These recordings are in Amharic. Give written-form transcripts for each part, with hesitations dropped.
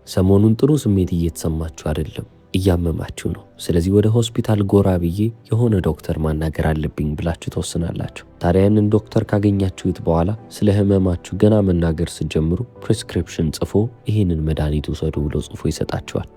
ሰሞኑን ጥሩ ስሜት እየተሰማችሁ አይደለም፣ እያመማችሁ ነው። ስለዚህ ወደ ሆስፒታል ጎራ ብዬ የሆነ ዶክተር ማናገር አለብኝ ብላችሁ ተወስናላችሁ። ታዲያ ያንን ዶክተር ካገኛችሁት በኋላ ስለ ህመማችሁ ገና መናገር ስትጀምሩ ፕሪስክሪፕሽን ጽፎ ይህንን መድኃኒት ውሰዱ ብሎ ጽፎ ይሰጣችኋል።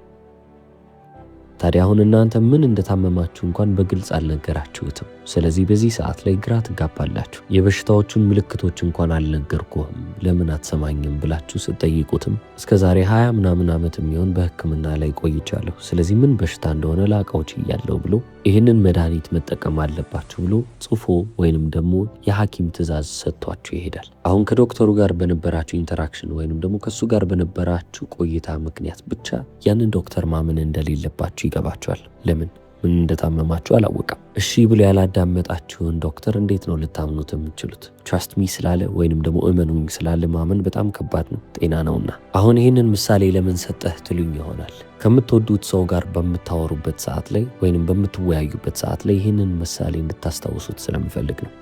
ታዲያ አሁን እናንተ ምን እንደታመማችሁ እንኳን በግልጽ አልነገራችሁትም። ስለዚህ በዚህ ሰዓት ላይ ግራ ትጋባላችሁ። የበሽታዎቹን ምልክቶች እንኳን አልነገርኩህም ለምን አትሰማኝም ብላችሁ ስትጠይቁትም እስከዛሬ 20 ምናምን ዓመት የሚሆን በህክምና ላይ ቆይቻለሁ፣ ስለዚህ ምን በሽታ እንደሆነ ላውቀው ችያለሁ ብሎ ይህንን መድኃኒት መጠቀም አለባችሁ ብሎ ጽፎ ወይንም ደግሞ የሐኪም ትዕዛዝ ሰጥቷችሁ ይሄዳል። አሁን ከዶክተሩ ጋር በነበራችሁ ኢንተራክሽን ወይንም ደግሞ ከሱ ጋር በነበራችሁ ቆይታ ምክንያት ብቻ ያንን ዶክተር ማመን እንደሌለባችሁ ይገባችኋል። ለምን ምን እንደታመማችሁ አላወቀም። እሺ ብሎ ያላዳመጣችሁን ዶክተር እንዴት ነው ልታምኑት የምትችሉት? ትራስት ሚ ስላለ ወይንም ደግሞ እመኑኝ ስላለ ማመን በጣም ከባድ ነው፣ ጤና ነውና። አሁን ይህንን ምሳሌ ለምን ሰጠህ ትሉኝ ይሆናል። ከምትወዱት ሰው ጋር በምታወሩበት ሰዓት ላይ ወይንም በምትወያዩበት ሰዓት ላይ ይህንን ምሳሌ እንድታስታውሱት ስለምፈልግ ነው።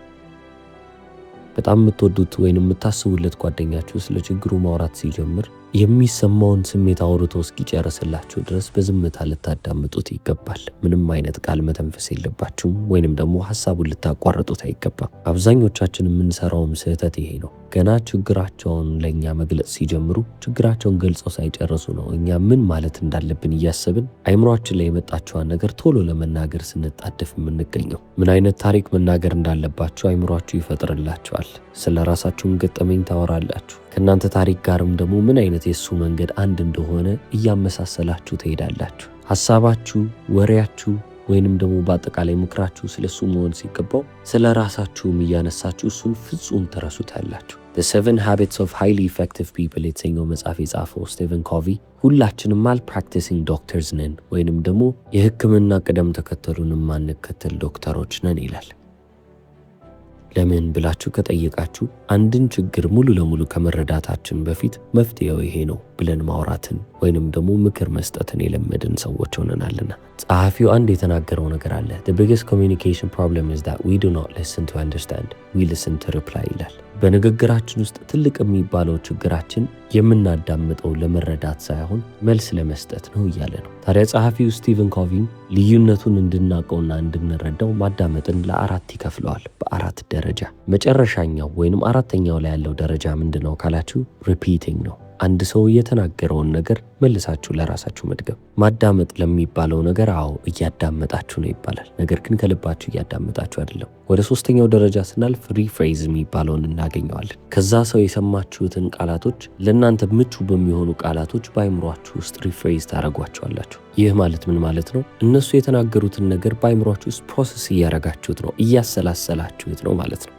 በጣም የምትወዱት ወይንም የምታስቡለት ጓደኛችሁ ስለ ችግሩ ማውራት ሲጀምር የሚሰማውን ስሜት አውርቶ እስኪጨርስላችሁ ድረስ በዝምታ ልታዳምጡት ይገባል። ምንም አይነት ቃል መተንፈስ የለባችሁም ወይንም ደግሞ ሐሳቡን ልታቋርጡት አይገባም። አብዛኞቻችን የምንሰራውም ስህተት ይሄ ነው። ገና ችግራቸውን ለእኛ መግለጽ ሲጀምሩ ችግራቸውን ገልጸው ሳይጨርሱ ነው እኛ ምን ማለት እንዳለብን እያሰብን አይምሯችን ላይ የመጣቸዋን ነገር ቶሎ ለመናገር ስንጣደፍ የምንገኘው። ምን አይነት ታሪክ መናገር እንዳለባችሁ አይምሯችሁ ይፈጥርላችኋል። ስለ ራሳችሁም ገጠመኝ ታወራላችሁ። ከእናንተ ታሪክ ጋርም ደግሞ ምን አይነት የሱ መንገድ አንድ እንደሆነ እያመሳሰላችሁ ትሄዳላችሁ። ሐሳባችሁ፣ ወሬያችሁ ወይንም ደግሞ በአጠቃላይ ምክራችሁ ስለሱ መሆን ሲገባው ስለ ራሳችሁም እያነሳችሁ እሱን ፍጹም ተረሱታላችሁ። The 7 Habits of Highly Effective People የተሰኘው መጽሐፍ የጻፈው ስቲቨን ኮቪ ሁላችንም ማልፕራክቲሲንግ ዶክተርስ ነን ወይንም ደግሞ የህክምና ቅደም ተከተሉን ማንከተል ዶክተሮች ነን ይላል። ለምን ብላችሁ ከጠየቃችሁ አንድን ችግር ሙሉ ለሙሉ ከመረዳታችን በፊት መፍትሄው ይሄ ነው ብለን ማውራትን ወይንም ደግሞ ምክር መስጠትን የለመድን ሰዎች ሆነናልና። ጸሐፊው አንድ የተናገረው ነገር አለ። The biggest communication problem is that we do not listen to understand, we listen to reply ይላል። በንግግራችን ውስጥ ትልቅ የሚባለው ችግራችን የምናዳምጠው ለመረዳት ሳይሆን መልስ ለመስጠት ነው እያለ ነው። ታዲያ ጸሐፊው ስቲቨን ኮቪም ልዩነቱን እንድናውቀውና እንድንረዳው ማዳመጥን ለ4 ይከፍለዋል። በ4 ደረጃ። መጨረሻኛው ወይንም 4ኛው ላይ ያለው ደረጃ ምንድነው ካላችሁ ሪፒቲንግ ነው። አንድ ሰው የተናገረውን ነገር መልሳችሁ ለራሳችሁ መድገም። ማዳመጥ ለሚባለው ነገር አዎ እያዳመጣችሁ ነው ይባላል። ነገር ግን ከልባችሁ እያዳመጣችሁ አይደለም። ወደ 3ኛው ደረጃ ስናልፍ ሪፍሬዝ የሚባለውን እናገኘዋለን። ከዛ ሰው የሰማችሁትን ቃላቶች ለእናንተ ምቹ በሚሆኑ ቃላቶች በአይምሯችሁ ውስጥ ሪፍሬዝ ታደርጓቸዋላችሁ። ይህ ማለት ምን ማለት ነው? እነሱ የተናገሩትን ነገር በአይምሯችሁ ውስጥ ፕሮሰስ እያደረጋችሁት ነው፣ እያሰላሰላችሁት ነው ማለት ነው።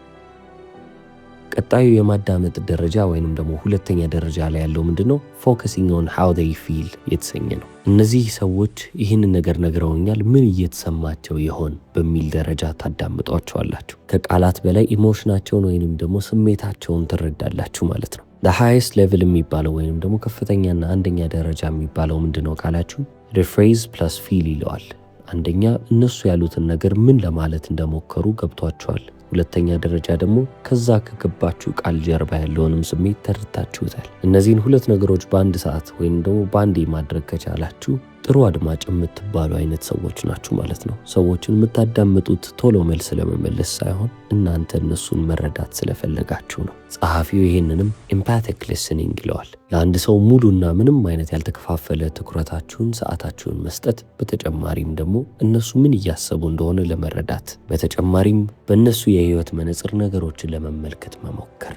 ቀጣዩ የማዳመጥ ደረጃ ወይንም ደግሞ 2ኛ ደረጃ ላይ ያለው ምንድነው? ፎከሲንግ ኦን ሃው ዴይ ፊል የተሰኘ ነው። እነዚህ ሰዎች ይህንን ነገር ነግረውኛል፣ ምን እየተሰማቸው ይሆን በሚል ደረጃ ታዳምጧቸዋላችሁ። ከቃላት በላይ ኢሞሽናቸውን ወይንም ደግሞ ስሜታቸውን ትረዳላችሁ ማለት ነው። the highest level የሚባለው ወይንም ደግሞ ከፍተኛና አንደኛ ደረጃ የሚባለው ምንድነው ካላችሁ rephrase plus feel ይለዋል። አንደኛ እነሱ ያሉትን ነገር ምን ለማለት እንደሞከሩ ገብቷቸዋል። 2ኛ ደረጃ ደግሞ ከዛ ከገባችሁ ቃል ጀርባ ያለውንም ስሜት ተረድታችሁታል። እነዚህን 2 ነገሮች በአንድ ሰዓት ወይም ደግሞ በአንዴ ማድረግ ከቻላችሁ ጥሩ አድማጭ የምትባሉ አይነት ሰዎች ናችሁ ማለት ነው። ሰዎችን የምታዳምጡት ቶሎ መልስ ለመመለስ ሳይሆን እናንተ እነሱን መረዳት ስለፈለጋችሁ ነው። ጸሐፊው ይህንንም ኤምፓቲክ ሊስኒንግ ይለዋል። ለአንድ ሰው ሙሉና ምንም አይነት ያልተከፋፈለ ትኩረታችሁን፣ ሰዓታችሁን መስጠት፣ በተጨማሪም ደግሞ እነሱ ምን እያሰቡ እንደሆነ ለመረዳት፣ በተጨማሪም በእነሱ የህይወት መነጽር ነገሮችን ለመመልከት መሞከር።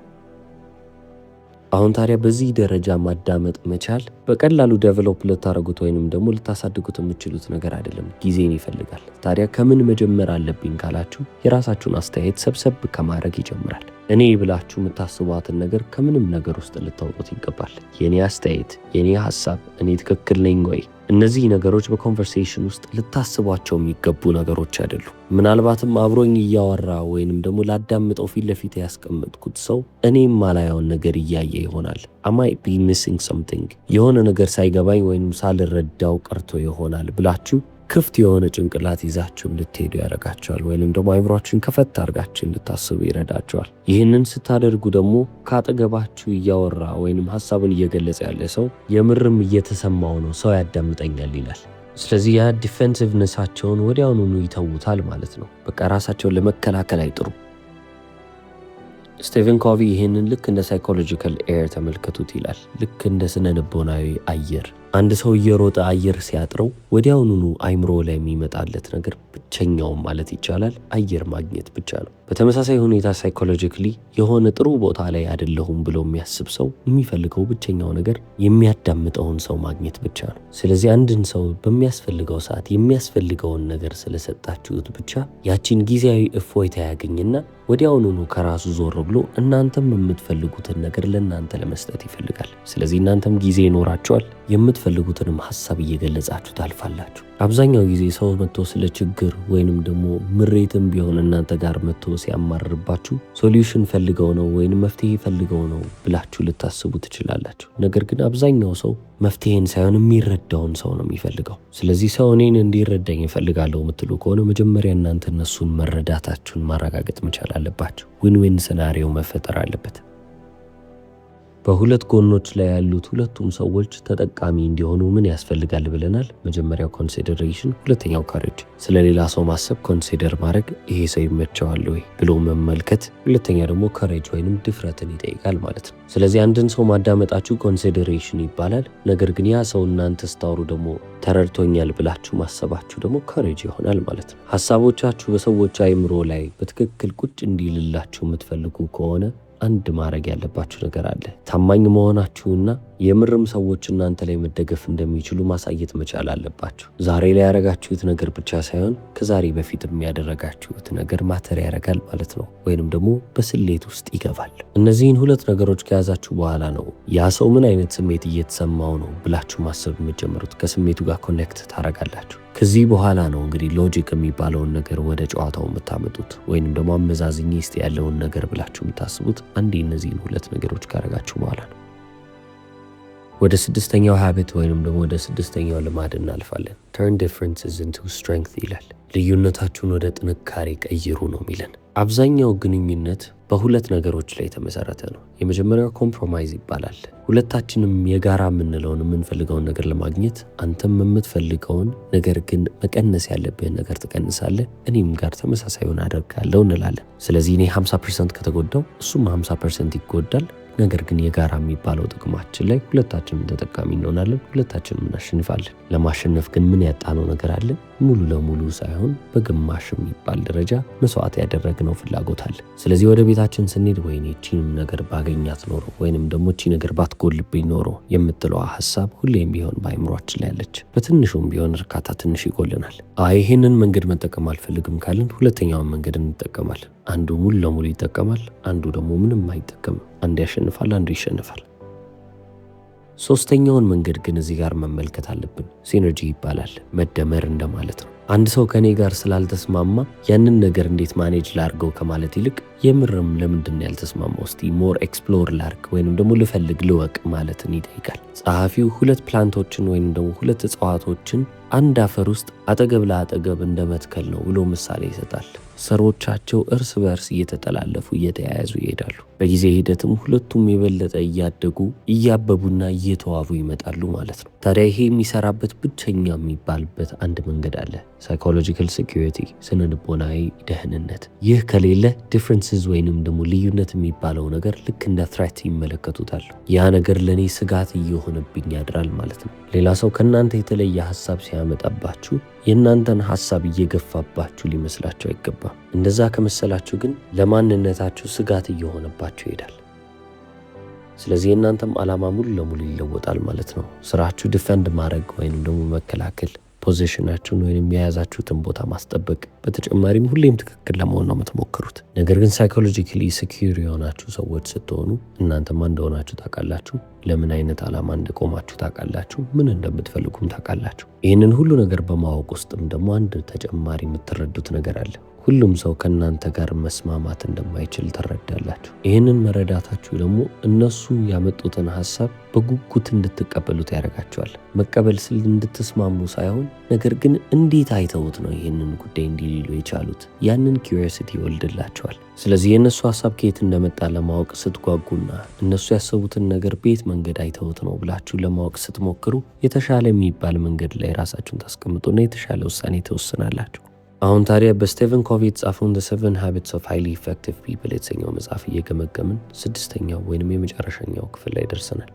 አሁን ታዲያ በዚህ ደረጃ ማዳመጥ መቻል በቀላሉ ዴቨሎፕ ልታረጉት ወይንም ደግሞ ልታሳድጉት የምትችሉት ነገር አይደለም፣ ጊዜን ይፈልጋል። ታዲያ ከምን መጀመር አለብኝ ካላችሁ የራሳችሁን አስተያየት ሰብሰብ ከማድረግ ይጀምራል። እኔ ብላችሁ የምታስቧትን ነገር ከምንም ነገር ውስጥ ልታወጡት ይገባል። የኔ አስተያየት፣ የኔ ሐሳብ፣ እኔ ትክክል ነኝ ወይ? እነዚህ ነገሮች በኮንቨርሴሽን ውስጥ ልታስቧቸው የሚገቡ ነገሮች አይደሉም። ምናልባትም አብሮኝ እያወራ ወይንም ደግሞ ላዳምጠው ፊት ለፊት ያስቀመጥኩት ሰው እኔም ማላየውን ነገር እያየ ይሆናል። I might be missing something የሆነ ነገር ሳይገባኝ ወይንም ሳልረዳው ቀርቶ ይሆናል ብላችሁ ክፍት የሆነ ጭንቅላት ይዛችሁ እንድትሄዱ ያደርጋቸዋል። ወይንም ደግሞ አይምሯችሁን ከፈት አድርጋችሁ እንድታስቡ ይረዳቸዋል። ይህንን ስታደርጉ ደግሞ ካጠገባችሁ እያወራ ወይንም ሀሳቡን እየገለጸ ያለ ሰው የምርም እየተሰማው ነው፣ ሰው ያዳምጠኛል ይላል። ስለዚህ ያ ዲፌንሲቭነሳቸውን ወዲያውኑ ይተውታል ማለት ነው። በቃ ራሳቸውን ለመከላከል አይጥሩ። ስቲቨን ኮቪ ይህንን ልክ እንደ ሳይኮሎጂካል ኤር ተመልከቱት ይላል። ልክ እንደ ስነ ልቦናዊ አየር። አንድ ሰው እየሮጠ አየር ሲያጥረው ወዲያውኑ አይምሮ ላይ የሚመጣለት ነገር ብቸኛው ማለት ይቻላል አየር ማግኘት ብቻ ነው። በተመሳሳይ ሁኔታ ሳይኮሎጂካሊ የሆነ ጥሩ ቦታ ላይ አይደለሁም ብሎ የሚያስብ ሰው የሚፈልገው ብቸኛው ነገር የሚያዳምጠውን ሰው ማግኘት ብቻ ነው። ስለዚህ አንድን ሰው በሚያስፈልገው ሰዓት የሚያስፈልገውን ነገር ስለሰጣችሁት ብቻ ያቺን ጊዜያዊ እፎይታ ያገኝና ወዲያውኑ ከራሱ ዞር ብሎ እናንተም የምትፈልጉትን ነገር ለእናንተ ለመስጠት ይፈልጋል። ስለዚህ እናንተም ጊዜ ይኖራችኋል፣ የምትፈልጉትንም ሀሳብ እየገለጻችሁ ታልፋላችሁ። አብዛኛው ጊዜ ሰው መጥቶ ስለ ችግር ወይንም ደግሞ ምሬትም ቢሆን እናንተ ጋር መጥቶ ሲያማርባችሁ ሶሉሽን ፈልገው ነው ወይንም መፍትሄ ፈልገው ነው ብላችሁ ልታስቡ ትችላላችሁ። ነገር ግን አብዛኛው ሰው መፍትሄን ሳይሆን የሚረዳውን ሰው ነው የሚፈልገው። ስለዚህ ሰው እኔን እንዲረዳኝ እፈልጋለሁ የምትሉ ከሆነ መጀመሪያ እናንተ እነሱን መረዳታችሁን ማረጋገጥ መቻል አለባችሁ። ዊን ዊን ሰናሪዮ መፈጠር አለበት። በሁለት ጎኖች ላይ ያሉት ሁለቱም ሰዎች ተጠቃሚ እንዲሆኑ ምን ያስፈልጋል ብለናል? መጀመሪያው ኮንሲደሬሽን፣ ሁለተኛው ካሬጅ። ስለሌላ ሰው ማሰብ፣ ኮንሲደር ማድረግ፣ ይሄ ሰው ይመቸዋል ወይ ብሎ መመልከት። ሁለተኛ ደግሞ ካሬጅ ወይንም ድፍረትን ይጠይቃል ማለት ነው። ስለዚህ አንድን ሰው ማዳመጣችሁ ኮንሲደሬሽን ይባላል። ነገር ግን ያ ሰው እናንተ ስታወሩ ደግሞ ተረድቶኛል ብላችሁ ማሰባችሁ ደግሞ ካሬጅ ይሆናል ማለት ነው። ሀሳቦቻችሁ በሰዎች አይምሮ ላይ በትክክል ቁጭ እንዲልላችሁ የምትፈልጉ ከሆነ አንድ ማድረግ ያለባችሁ ነገር አለ። ታማኝ መሆናችሁና የምርም ሰዎች እናንተ ላይ መደገፍ እንደሚችሉ ማሳየት መቻል አለባችሁ። ዛሬ ላይ ያደረጋችሁት ነገር ብቻ ሳይሆን ከዛሬ በፊት የሚያደረጋችሁት ነገር ማተር ያደርጋል ማለት ነው፣ ወይንም ደግሞ በስሌት ውስጥ ይገባል። እነዚህን ሁለት ነገሮች ከያዛችሁ በኋላ ነው ያ ሰው ምን አይነት ስሜት እየተሰማው ነው ብላችሁ ማሰብ የምትጀምሩት። ከስሜቱ ጋር ኮኔክት ታደርጋላችሁ። ከዚህ በኋላ ነው እንግዲህ ሎጂክ የሚባለውን ነገር ወደ ጨዋታው የምታመጡት፣ ወይንም ደግሞ አመዛዝኝ እስቲ ያለውን ነገር ብላችሁ የምታስቡት አንዴ እነዚህን ሁለት ነገሮች ካደረጋችሁ በኋላ ነው። ወደ ስድስተኛው ሀቢት ወይንም ደግሞ ወደ ስድስተኛው ልማድ እናልፋለን። turn differences into strength ይላል። ልዩነታችሁን ወደ ጥንካሬ ቀይሩ ነው የሚለን። አብዛኛው ግንኙነት በሁለት ነገሮች ላይ የተመሰረተ ነው። የመጀመሪያው ኮምፕሮማይዝ ይባላል። ሁለታችንም የጋራ የምንለውን የምንፈልገውን ነገር ለማግኘት አንተም የምትፈልገውን ነገር ግን መቀነስ ያለብህን ነገር ትቀንሳለህ፣ እኔም ጋር ተመሳሳዩን አደርጋለሁ እንላለን። ስለዚህ እኔ 50% ከተጎዳው እሱም 50% ይጎዳል። ነገር ግን የጋራ የሚባለው ጥቅማችን ላይ ሁለታችንም ተጠቃሚ እንሆናለን፣ ሁለታችንም እናሸንፋለን። ለማሸነፍ ግን ምን ያጣነው ነገር አለ? ሙሉ ለሙሉ ሳይሆን በግማሽ የሚባል ደረጃ መስዋዕት ያደረግነው ፍላጎት አለ። ስለዚህ ወደ ቤታችን ስንሄድ ወይኔ እቺንም ነገር ባገኛት ኖሮ ወይንም ደግሞ እቺ ነገር ባትጎልብኝ ኖሮ የምትለዋ ሀሳብ ሁሌም ቢሆን በአይምሯችን ላይ ያለች። በትንሹም ቢሆን እርካታ ትንሽ ይጎልናል። ይህንን መንገድ መጠቀም አልፈልግም ካልን ሁለተኛውን መንገድ እንጠቀማለን። አንዱ ሙሉ ለሙሉ ይጠቀማል፣ አንዱ ደግሞ ምንም አይጠቀምም። አንዱ ያሸንፋል፣ አንዱ ይሸንፋል። ሶስተኛውን መንገድ ግን እዚህ ጋር መመልከት አለብን። ሲነርጂ ይባላል። መደመር እንደማለት ነው። አንድ ሰው ከኔ ጋር ስላልተስማማ ያንን ነገር እንዴት ማኔጅ ላርገው ከማለት ይልቅ የምርም ለምንድን ነው ያልተስማማው እስቲ ሞር ኤክስፕሎር ላርግ ወይንም ደግሞ ልፈልግ ልወቅ ማለትን ይጠይቃል። ጸሐፊው ሁለት ፕላንቶችን ወይንም ደግሞ ሁለት እጽዋቶችን አንድ አፈር ውስጥ አጠገብ ለአጠገብ እንደመትከል ነው ብሎ ምሳሌ ይሰጣል። ስሮቻቸው እርስ በርስ እየተጠላለፉ እየተያያዙ ይሄዳሉ። በጊዜ ሂደትም ሁለቱም የበለጠ እያደጉ እያበቡና እየተዋቡ ይመጣሉ ማለት ነው። ታዲያ ይሄ የሚሰራበት ብቸኛ የሚባልበት አንድ መንገድ አለ። ሳይኮሎጂካል ሴኩሪቲ፣ ስነ ልቦናዊ ደህንነት። ይህ ከሌለ ዲፍረንስስ ወይንም ደግሞ ልዩነት የሚባለው ነገር ልክ እንደ ትሬት ይመለከቱታል። ያ ነገር ለእኔ ስጋት እየሆነብኝ ያድራል ማለት ነው። ሌላ ሰው ከእናንተ የተለየ ሀሳብ ሲያመጣባችሁ የእናንተን ሀሳብ እየገፋባችሁ ሊመስላችሁ አይገባም። እንደዛ ከመሰላችሁ ግን ለማንነታችሁ ስጋት እየሆነባችሁ ይሄዳል። ስለዚህ የእናንተም ዓላማ ሙሉ ለሙሉ ይለወጣል ማለት ነው። ስራችሁ ዲፌንድ ማድረግ ወይንም ደግሞ መከላከል፣ ፖዚሽናችሁን ወይንም የያዛችሁትን ቦታ ማስጠበቅ፣ በተጨማሪም ሁሌም ትክክል ለመሆን ነው የምትሞክሩት። ነገር ግን ሳይኮሎጂካሊ ሴኪዩር የሆናችሁ ሰዎች ስትሆኑ እናንተማ እንደሆናችሁ ታውቃላችሁ፣ ለምን አይነት ዓላማ እንደቆማችሁ ታውቃላችሁ፣ ምን እንደምትፈልጉም ታውቃላችሁ። ይህንን ሁሉ ነገር በማወቅ ውስጥም ደግሞ አንድ ተጨማሪ የምትረዱት ነገር አለ። ሁሉም ሰው ከእናንተ ጋር መስማማት እንደማይችል ትረዳላችሁ። ይህንን መረዳታችሁ ደግሞ እነሱ ያመጡትን ሀሳብ በጉጉት እንድትቀበሉት ያደርጋቸዋል። መቀበል ስል እንድትስማሙ ሳይሆን ነገር ግን እንዴት አይተውት ነው ይህንን ጉዳይ እንዲህ ሊሉ የቻሉት? ያንን ኪዩሪዮሲቲ ይወልድላቸዋል። ስለዚህ የእነሱ ሀሳብ ከየት እንደመጣ ለማወቅ ስትጓጉና እነሱ ያሰቡትን ነገር በየት መንገድ አይተውት ነው ብላችሁ ለማወቅ ስትሞክሩ የተሻለ የሚባል መንገድ ላይ ራሳችሁን ታስቀምጡና የተሻለ ውሳኔ ትወስናላችሁ። አሁን ታዲያ በስቴቨን ኮቪ የተጻፈውን The 7 Habits of Highly Effective People የተሰኘው መጽሐፍ እየገመገምን 6ኛው ወይንም የመጨረሻኛው ክፍል ላይ ደርሰናል።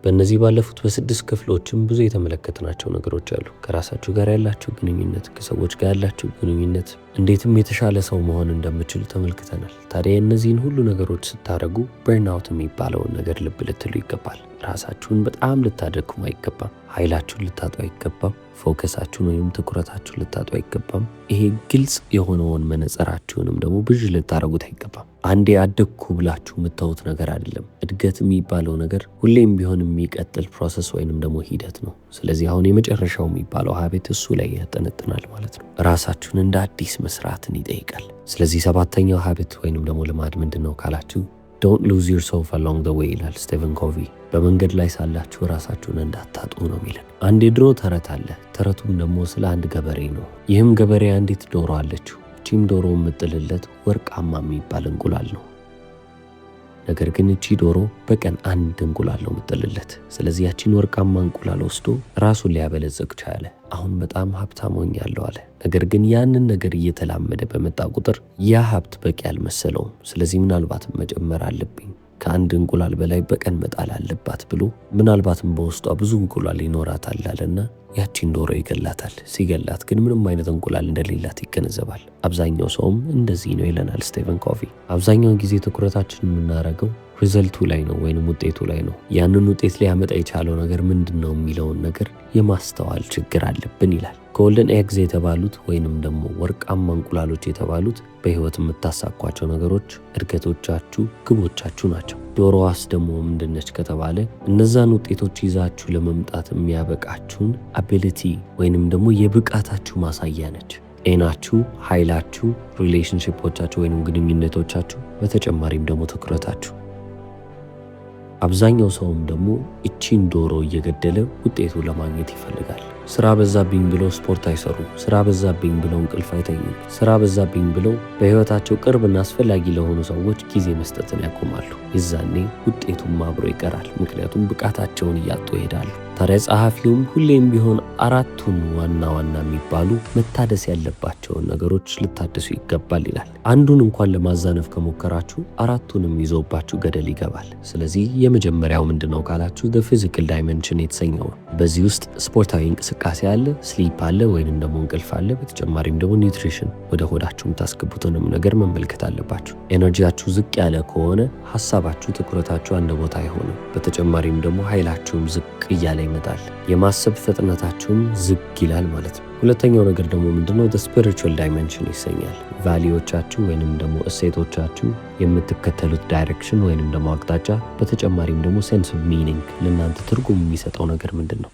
በእነዚህ ባለፉት በ6 ክፍሎችም ብዙ የተመለከትናቸው ነገሮች አሉ። ከራሳችሁ ጋር ያላችሁ ግንኙነት፣ ከሰዎች ጋር ያላችሁ ግንኙነት፣ እንዴትም የተሻለ ሰው መሆን እንደምችሉ ተመልክተናል። ታዲያ እነዚህን ሁሉ ነገሮች ስታደርጉ በርንአውት የሚባለውን ነገር ልብ ልትሉ ይገባል። ራሳችሁን በጣም ልታደክሙ አይገባም። ኃይላችሁን ልታጡ አይገባም። ፎከሳችሁን ወይም ትኩረታችሁን ልታጡ አይገባም። ይሄ ግልጽ የሆነውን መነጽራችሁንም ደግሞ ብዥ ልታረጉት አይገባም። አንዴ አደግኩ ብላችሁ የምታዩት ነገር አይደለም። እድገት የሚባለው ነገር ሁሌም ቢሆን የሚቀጥል ፕሮሰስ ወይንም ደግሞ ሂደት ነው። ስለዚህ አሁን የመጨረሻው የሚባለው ሀቤት እሱ ላይ ያጠነጥናል ማለት ነው። ራሳችሁን እንደ አዲስ መስራትን ይጠይቃል። ስለዚህ 7ኛው ሀቤት ወይንም ደግሞ ልማድ ምንድን ነው ካላችሁ Don't lose yourself along the way ይላል ስቴቨን ኮቪ። በመንገድ ላይ ሳላችሁ ራሳችሁን እንዳታጡ ነው የሚለን። አንድ የድሮ ተረት አለ። ተረቱም ደግሞ ስለ አንድ ገበሬ ነው። ይህም ገበሬ አንዲት ዶሮ አለችው። እቺም ዶሮ የምጥልለት ወርቃማ የሚባል እንቁላል ነው። ነገር ግን እቺ ዶሮ በቀን አንድ እንቁላል ነው የምጥልለት። ስለዚህ ያቺን ወርቃማ እንቁላል ወስዶ ራሱን ሊያበለጽግ ቻለ። አሁን በጣም ሀብታም ሆኛለሁ አለ። ነገር ግን ያንን ነገር እየተላመደ በመጣ ቁጥር ያ ሀብት በቂ አልመሰለውም። ስለዚህ ምናልባትም መጨመር አለብኝ፣ ከአንድ እንቁላል በላይ በቀን መጣል አለባት ብሎ ምናልባትም በውስጧ ብዙ እንቁላል ይኖራታል አለና ያቺን ዶሮ ይገላታል። ሲገላት ግን ምንም አይነት እንቁላል እንደሌላት ይገነዘባል። አብዛኛው ሰውም እንደዚህ ነው ይለናል ስቴቨን ኮቪ። አብዛኛውን ጊዜ ትኩረታችን የምናደርገው ሪዘልቱ ላይ ነው ወይንም ውጤቱ ላይ ነው። ያንን ውጤት ሊያመጣ የቻለው ነገር ምንድን ነው የሚለውን ነገር የማስተዋል ችግር አለብን ይላል። ጎልደን ኤግዝ የተባሉት ወይንም ደግሞ ወርቃማ እንቁላሎች የተባሉት በህይወት የምታሳኳቸው ነገሮች እድገቶቻችሁ፣ ግቦቻችሁ ናቸው። ዶሮዋስ ደግሞ ምንድነች ከተባለ እነዛን ውጤቶች ይዛችሁ ለመምጣት የሚያበቃችሁን አቢሊቲ ወይንም ደግሞ የብቃታችሁ ማሳያ ነች። ጤናችሁ፣ ኃይላችሁ፣ ሪሌሽንሺፖቻችሁ ወይንም ግንኙነቶቻችሁ፣ በተጨማሪም ደግሞ ትኩረታችሁ። አብዛኛው ሰውም ደግሞ እቺን ዶሮ እየገደለ ውጤቱ ለማግኘት ይፈልጋል። ስራ በዛብኝ ብለው ስፖርት አይሰሩም። ስራ በዛብኝ ብለው እንቅልፍ አይተኙም። ስራ በዛብኝ ብለው በህይወታቸው ቅርብና አስፈላጊ ለሆኑ ሰዎች ጊዜ መስጠትን ያቆማሉ። የዛኔ ውጤቱም አብሮ ይቀራል። ምክንያቱም ብቃታቸውን እያጡ ይሄዳሉ። ታዲያ ጸሐፊውም ሁሌም ቢሆን 4ቱን ዋና ዋና የሚባሉ መታደስ ያለባቸውን ነገሮች ልታደሱ ይገባል ይላል። አንዱን እንኳን ለማዛነፍ ከሞከራችሁ 4ቱንም ይዞባችሁ ገደል ይገባል። ስለዚህ የመጀመሪያው ምንድነው ካላችሁ the physical dimension የተሰኘው ነው። በዚህ ውስጥ ስፖርታዊ እንቅስቃሴ አለ፣ ስሊፕ አለ ወይንም ደግሞ እንቅልፍ አለ። በተጨማሪም ደግሞ ኒውትሪሽን ወደ ሆዳችሁ የምታስገቡትንም ነገር መመልከት አለባችሁ። ኤነርጂያችሁ ዝቅ ያለ ከሆነ ሀሳባችሁ፣ ትኩረታችሁ አንድ ቦታ አይሆንም። በተጨማሪም ደግሞ ኃይላችሁም ዝቅ እያለ ይመጣል። የማሰብ ፍጥነታችሁም ዝግ ይላል ማለት ነው። ሁለተኛው ነገር ደግሞ ምንድነው the spiritual dimension ይሰኛል። ቫሊዎቻችሁ ወይንም ደግሞ እሴቶቻችሁ፣ የምትከተሉት ዳይሬክሽን ወይንም ደግሞ አቅጣጫ፣ በተጨማሪም ደግሞ sense of meaning ለእናንተ ትርጉም የሚሰጠው ነገር ምንድን ነው?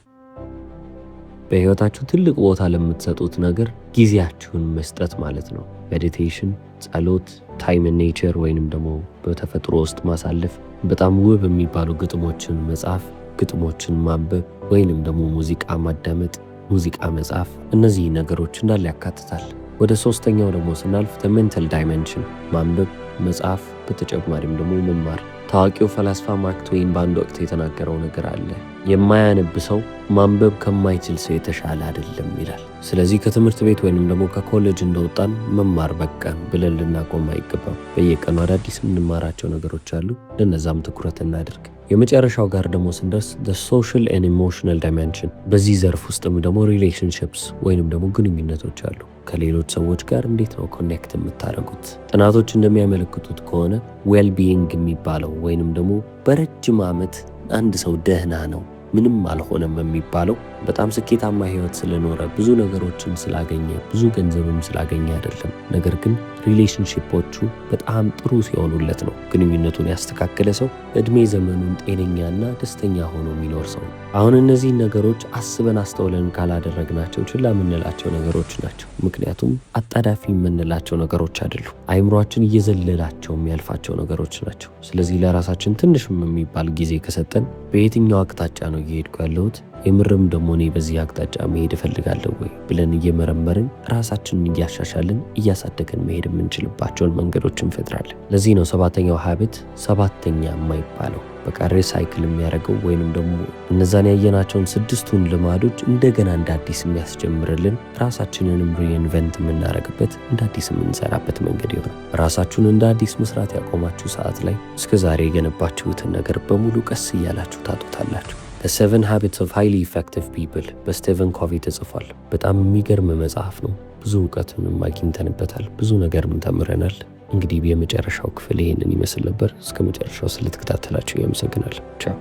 በህይወታችሁ ትልቅ ቦታ ለምትሰጡት ነገር ጊዜያችሁን መስጠት ማለት ነው። ሜዲቴሽን፣ ጸሎት፣ ታይም ኢን ኔቸር ወይንም ደግሞ በተፈጥሮ ውስጥ ማሳለፍ፣ በጣም ውብ የሚባሉ ግጥሞችን መጻፍ፣ ግጥሞችን ማንበብ ወይንም ደግሞ ሙዚቃ ማዳመጥ፣ ሙዚቃ መጻፍ፣ እነዚህ ነገሮች እንዳለ ያካትታል። ወደ 3ኛው ደግሞ ስናልፍ the mental dimension ማንበብ፣ መጻፍ፣ በተጨማሪም ደግሞ መማር። ታዋቂው ፈላስፋ ማርክ ትዌን በአንድ ወቅት የተናገረው ነገር አለ። የማያነብ ሰው ማንበብ ከማይችል ሰው የተሻለ አይደለም ይላል። ስለዚህ ከትምህርት ቤት ወይንም ደግሞ ከኮሌጅ እንደወጣን መማር በቃ ብለን ልናቆም አይገባም። በየቀኑ አዳዲስ የምንማራቸው ነገሮች አሉ። ለነዛም ትኩረት እናድርግ። የመጨረሻው ጋር ደግሞ ስንደርስ the social and emotional dimension በዚህ ዘርፍ ውስጥም ደግሞ relationships ወይንም ደግሞ ግንኙነቶች አሉ። ከሌሎች ሰዎች ጋር እንዴት ነው ኮኔክት የምታደርጉት? ጥናቶች እንደሚያመለክቱት ከሆነ ዌል ቢይንግ የሚባለው ወይንም ደግሞ በረጅም ዓመት አንድ ሰው ደህና ነው ምንም አልሆነም የሚባለው በጣም ስኬታማ ህይወት ስለኖረ ብዙ ነገሮችን ስላገኘ ብዙ ገንዘብም ስላገኘ አይደለም። ነገር ግን ሪሌሽንሺፖቹ በጣም ጥሩ ሲሆኑለት ነው። ግንኙነቱን ያስተካከለ ሰው እድሜ ዘመኑን ጤነኛና ደስተኛ ሆኖ የሚኖር ሰው። አሁን እነዚህ ነገሮች አስበን አስተውለን ካላደረግናቸው ችላ የምንላቸው ነገሮች ናቸው። ምክንያቱም አጣዳፊ የምንላቸው ነገሮች አይደሉም። አይምሯችን እየዘለላቸው የሚያልፋቸው ነገሮች ናቸው። ስለዚህ ለራሳችን ትንሽም የሚባል ጊዜ ከሰጠን በየትኛው አቅጣጫ ነው እየሄድኩ ያለሁት፣ የምርም ደግሞ እኔ በዚህ አቅጣጫ መሄድ እፈልጋለሁ ወይ ብለን እየመረመርን ራሳችንን እያሻሻልን እያሳደገን መሄድ የምንችልባቸውን መንገዶች እንፈጥራለን። ለዚህ ነው ሰባተኛው ሀቢት ሰባተኛ የማይባለው። በቃ ሪሳይክል የሚያደርገው ወይንም ደግሞ እነዛን ያየናቸውን 6ቱን ልማዶች እንደገና እንደ አዲስ የሚያስጀምርልን ራሳችንንም ሪኢንቨንት የምናደርግበት እንደ አዲስ የምንሰራበት መንገድ ይሆናል። ራሳችሁን እንደ አዲስ መስራት ያቆማችሁ ሰዓት ላይ እስከዛሬ የገነባችሁትን ነገር በሙሉ ቀስ እያላችሁ ታጡታላችሁ። The 7 Habits of Highly Effective People በስቴቨን ኮቪ ተጽፏል። በጣም የሚገርም መጽሐፍ ነው። ብዙ እውቀትንም አግኝተንበታል። ብዙ ነገርም ተምረናል። እንግዲህ የመጨረሻው ክፍል ይሄንን ይመስል ነበር። እስከ መጨረሻው ስለተከታተላችሁ ያመሰግናለሁ። ቻው።